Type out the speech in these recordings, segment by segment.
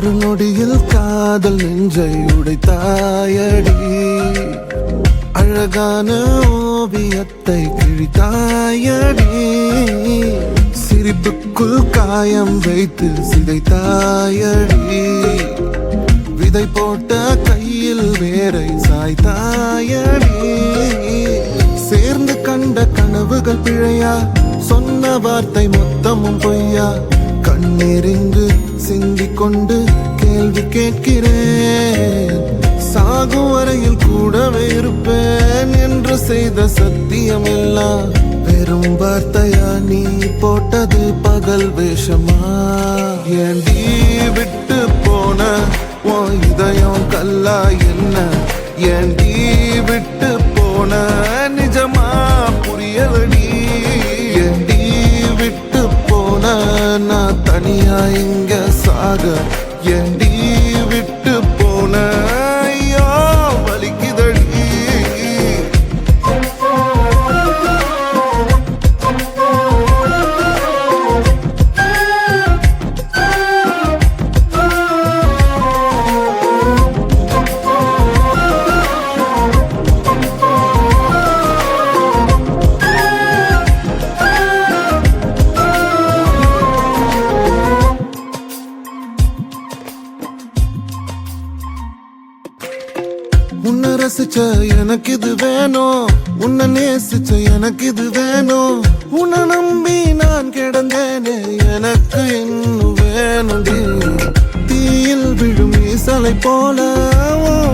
ஒரு நொடியில் காதல் நெஞ்சை உடைத்தாயடி, அழகான ஓவியத்தை கிழித்தாயடி, சிரிப்புக்குள் காயம் வைத்து சிதைத்தாயடி, விதை போட்ட கையில் வேரை சாய்த்தாயடி, சேர்ந்து கண்ட கனவுகள் பிழையா, சொன்ன வார்த்தை மொத்தமும் பொய்யா, கண்ணீரிங்கு சிந்திக் கொண்டு கேள்வி கேட்கிறேன், சாகும் வரையில் கூடவே இருப்பேன் என்று செய்த சத்தியம் எல்லாம் வெறும் வார்த்தையா, நீ போட்டது பகல் வேஷமா, ஏண்டி விட்டு போன உன் இதயம் கல்லா என்ன, ஏண்டி விட்டு போன நிஜமா புரியலடி, ஏண்டி விட்டு போன நான் தனியா இங்க சாக, ஏண்டி விட்டு போன ஐயோ வலிக்குதடி. உன்னை ரசிச்ச எனக்கு இது வேணும், உன்னை நேசிச்ச எனக்கு இது வேணும், உன்னை நம்பி நான் கிடந்தேனே எனக்கு இன்னும் வேணும்டி, தீயில் விழும் ஈசலை போல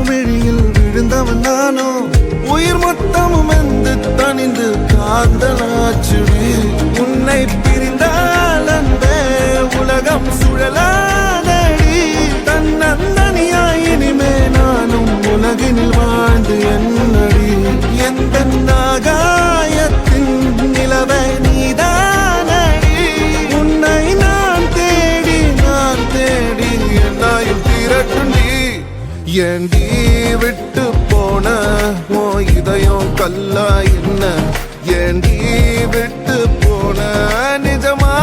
விழியில் விழுந்தவன் நானோ, உயிர் மொத்தமும் வந்து தனிந்து காந்தலாச்சுடி, உன்னை பிரிந்தால் அன்பே உலகம் சுழலாதடி, தன்னந்தனியாய் இனிமே நானும் உலகினில் வாழ்ந்து என்னடி, எந்த நாகாயத்தின் நிலவை நீதானடி, உன்னை நான் தேடி என்னாயும் திரட்டுண்டி, ஏண்டி விட்டு போன ஓ இதயம் கல்லா என்ன, ஏண்டி விட்டு போன நிஜமா